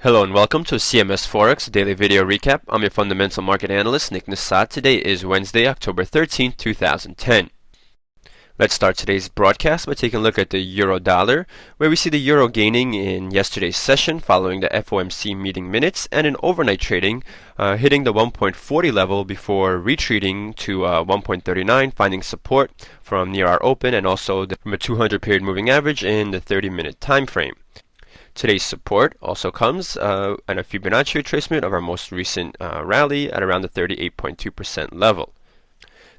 Hello and welcome to CMSfx Daily Video Recap. I'm your fundamental market analyst, Nick Nassad. Today is Wednesday, October 13th, 2010. Let's start today's broadcast by taking a look at the euro dollar, where we see the euro gaining in yesterday's session following the FOMC meeting minutes and in overnight trading, hitting the 1.40 level before retreating to 1.39, finding support from near our open and also from a 200 period moving average in the 30-minute time frame. Today's support also comes and a Fibonacci retracement of our most recent rally at around the 38.2% level.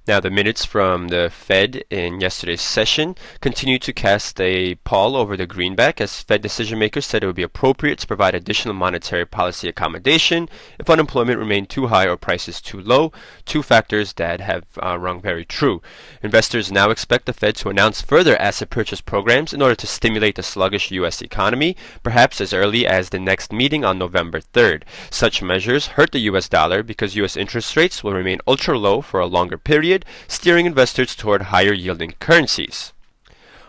Now, the minutes from the Fed in yesterday's session continue to cast a pall over the greenback, as Fed decision makers said it would be appropriate to provide additional monetary policy accommodation if unemployment remained too high or prices too low, two factors that have rung very true. Investors now expect the Fed to announce further asset purchase programs in order to stimulate the sluggish U.S. economy, perhaps as early as the next meeting on November 3rd. Such measures hurt the U.S. dollar because U.S. interest rates will remain ultra low for a longer period, steering investors toward higher yielding currencies.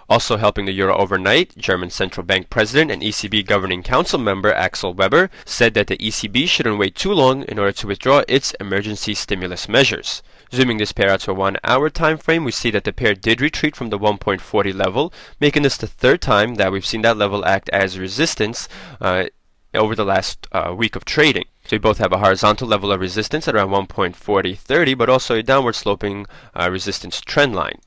Also helping the euro overnight, German Central Bank President and ECB Governing Council member Axel Weber said that the ECB shouldn't wait too long in order to withdraw its emergency stimulus measures. Zooming this pair out to a 1 hour time frame, we see that the pair did retreat from the 1.40 level, making this the third time that we've seen that level act as resistance over the last week of trading. So we both have a horizontal level of resistance at around 1.4030, but also a downward sloping resistance trend line.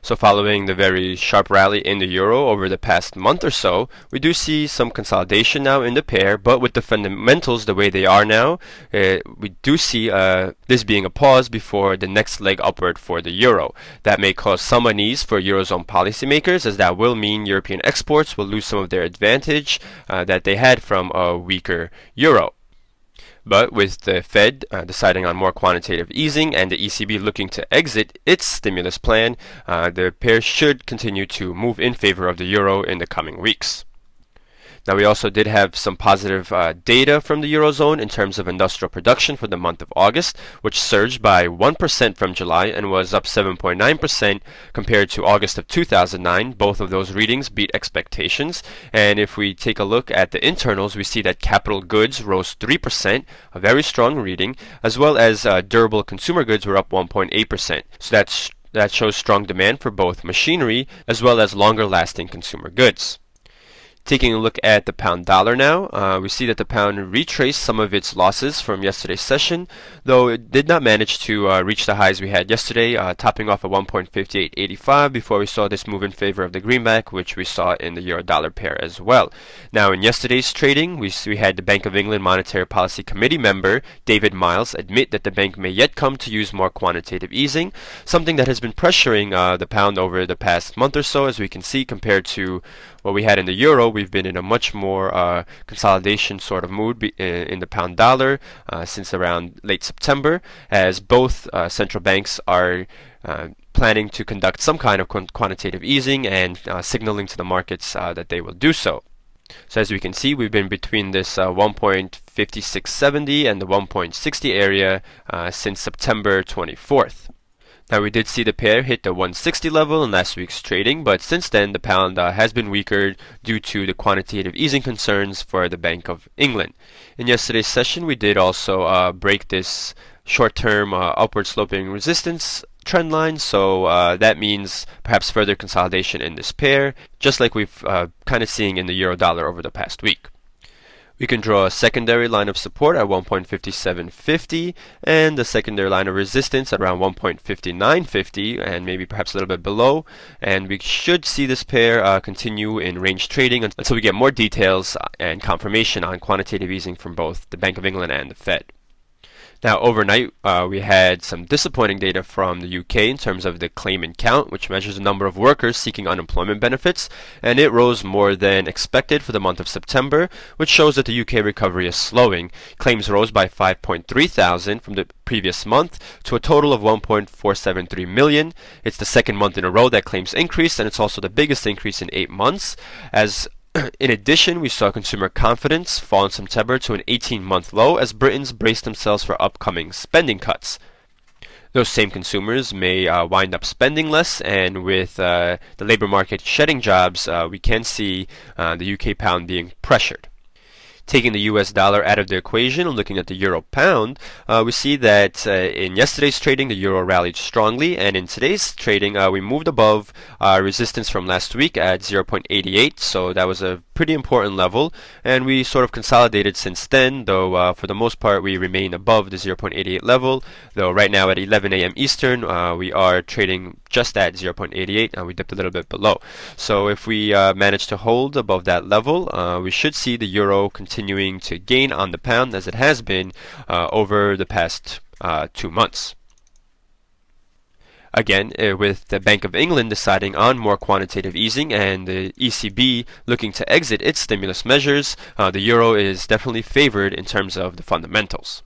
So following the very sharp rally in the euro over the past month or so, we do see some consolidation now in the pair, but with the fundamentals the way they are now, we do see this being a pause before the next leg upward for the euro. That may cause some unease for Eurozone policymakers, as that will mean European exports will lose some of their advantage that they had from a weaker euro. But with the Fed deciding on more quantitative easing and the ECB looking to exit its stimulus plan, the pair should continue to move in favor of the euro in the coming weeks. Now, we also did have some positive data from the Eurozone in terms of industrial production for the month of August, which surged by 1% from July and was up 7.9% compared to August of 2009. Both of those readings beat expectations. And if we take a look at the internals, we see that capital goods rose 3%, a very strong reading, as well as durable consumer goods were up 1.8%. So that shows strong demand for both machinery as well as longer-lasting consumer goods. Taking a look at the pound dollar now, we see that the pound retraced some of its losses from yesterday's session, though it did not manage to reach the highs we had yesterday, topping off at 1.5885 before we saw this move in favor of the greenback, which we saw in the euro dollar pair as well. Now, in yesterday's trading, we had the Bank of England Monetary Policy Committee member David Miles admit that the bank may yet come to use more quantitative easing, something that has been pressuring the pound over the past month or so, as we can see, compared to what we had in the euro. We've been in a much more consolidation sort of mood in the pound dollar since around late September, as both central banks are planning to conduct some kind of quantitative easing and signaling to the markets that they will do so. So as we can see, we've been between this 1.5670 and the 1.60 area since September 24th. Now, we did see the pair hit the 160 level in last week's trading, but since then the pound has been weaker due to the quantitative easing concerns for the Bank of England. In yesterday's session, we did also break this short-term upward sloping resistance trend line, so that means perhaps further consolidation in this pair, just like we've kind of seeing in the euro dollar over the past week. We can draw a secondary line of support at 1.5750 and the secondary line of resistance at around 1.5950 and maybe perhaps a little bit below. And we should see this pair continue in range trading until we get more details and confirmation on quantitative easing from both the Bank of England and the Fed. Now, overnight, we had some disappointing data from the UK in terms of the claimant count, which measures the number of workers seeking unemployment benefits, and it rose more than expected for the month of September, which shows that the UK recovery is slowing. Claims rose by 5.3 thousand from the previous month to a total of 1.473 million. It's the second month in a row that claims increased, and it's also the biggest increase in 8 months, as in addition, we saw consumer confidence fall in September to an 18-month low as Britons braced themselves for upcoming spending cuts. Those same consumers may wind up spending less, and with the labor market shedding jobs, we can see the UK pound being pressured. Taking the US dollar out of the equation and looking at the euro pound, we see that in yesterday's trading, the euro rallied strongly, and in today's trading, we moved above resistance from last week at 0.88, so that was a pretty important level, and we sort of consolidated since then, though for the most part we remain above the 0.88 level, though right now at 11 a.m. Eastern, we are trading just at 0.88, and we dipped a little bit below. So if we manage to hold above that level, we should see the euro continuing to gain on the pound as it has been over the past 2 months. Again, with the Bank of England deciding on more quantitative easing and the ECB looking to exit its stimulus measures, the euro is definitely favored in terms of the fundamentals.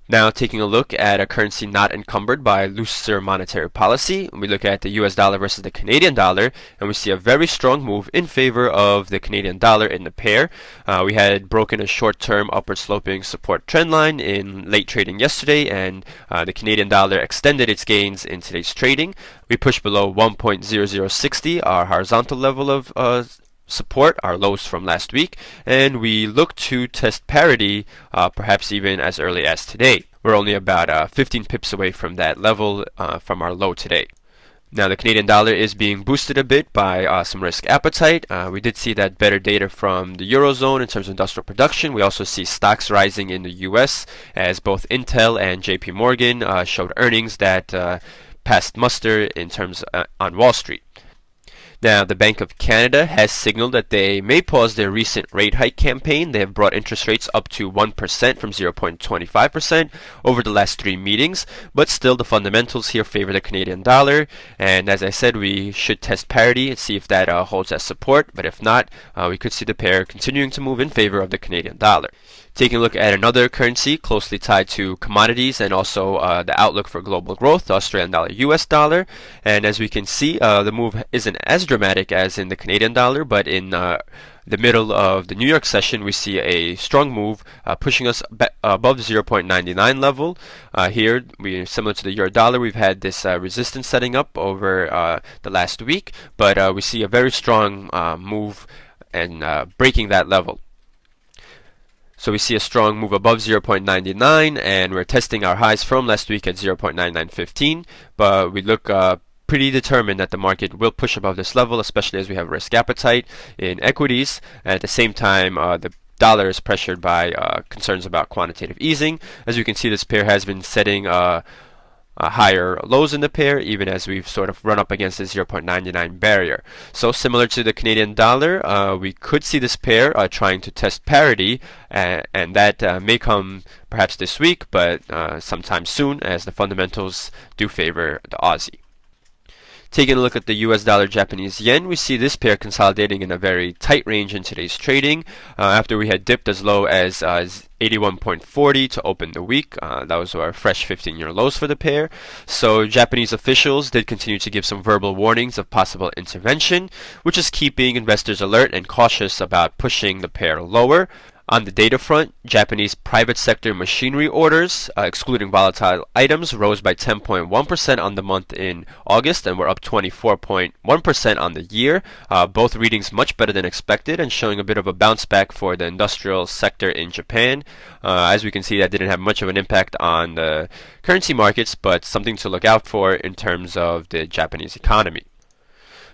Now, taking a look at a currency not encumbered by looser monetary policy, we look at the US dollar versus the Canadian dollar, and we see a very strong move in favor of the Canadian dollar in the pair. We had broken a short-term upward sloping support trend line in late trading yesterday, and the Canadian dollar extended its gains in today's trading. We pushed below 1.0060, our horizontal level of support, our lows from last week, and we look to test parity perhaps even as early as today. We're only about 15 pips away from that level from our low today. Now, the Canadian dollar is being boosted a bit by some risk appetite. We did see that better data from the Eurozone in terms of industrial production. We also see stocks rising in the US as both Intel and JP Morgan showed earnings that passed muster in terms on Wall Street. Now, the Bank of Canada has signaled that they may pause their recent rate hike campaign. They have brought interest rates up to 1% from 0.25% over the last 3 meetings, but still the fundamentals here favor the Canadian dollar. And as I said, we should test parity and see if that holds as support, but if not, we could see the pair continuing to move in favor of the Canadian dollar. Taking a look at another currency closely tied to commodities and also the outlook for global growth, the Australian dollar, US dollar. And as we can see, the move isn't as dramatic as in the Canadian dollar, but in the middle of the New York session, we see a strong move pushing us above the 0.99 level. Here, similar to the euro dollar, we've had this resistance setting up over the last week, but we see a very strong move and breaking that level. So we see a strong move above 0.99, and we're testing our highs from last week at 0.9915, but we look pretty determined that the market will push above this level, especially as we have risk appetite in equities. And at the same time, the dollar is pressured by concerns about quantitative easing. As you can see, this pair has been setting higher lows in the pair, even as we've sort of run up against the 0.99 barrier. So similar to the Canadian dollar, we could see this pair trying to test parity, and that may come perhaps this week, but sometime soon, as the fundamentals do favor the Aussie. Taking a look at the US dollar Japanese yen, we see this pair consolidating in a very tight range in today's trading after we had dipped as low as 81.40 to open the week. That was our fresh 15-year lows for the pair. So Japanese officials did continue to give some verbal warnings of possible intervention, which is keeping investors alert and cautious about pushing the pair lower. On the data front, Japanese private sector machinery orders, excluding volatile items, rose by 10.1% on the month in August and were up 24.1% on the year. Both readings much better than expected and showing a bit of a bounce back for the industrial sector in Japan. As we can see, that didn't have much of an impact on the currency markets, but something to look out for in terms of the Japanese economy.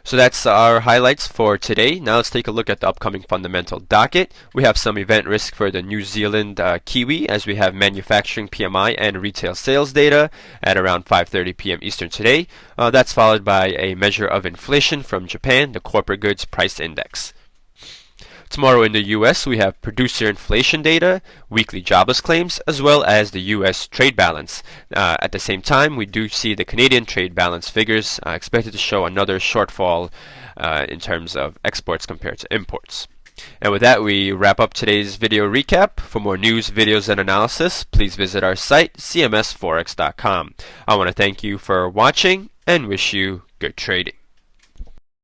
So that's our highlights for today. Now let's take a look at the upcoming fundamental docket. We have some event risk for the New Zealand Kiwi, as we have manufacturing PMI and retail sales data at around 5:30 p.m. Eastern today. That's followed by a measure of inflation from Japan, the Corporate Goods Price Index. Tomorrow in the US, we have producer inflation data, weekly jobless claims, as well as the US trade balance. At the same time, we do see the Canadian trade balance figures expected to show another shortfall in terms of exports compared to imports. And with that, we wrap up today's video recap. For more news, videos, and analysis, please visit our site, cmsfx.com. I want to thank you for watching and wish you good trading.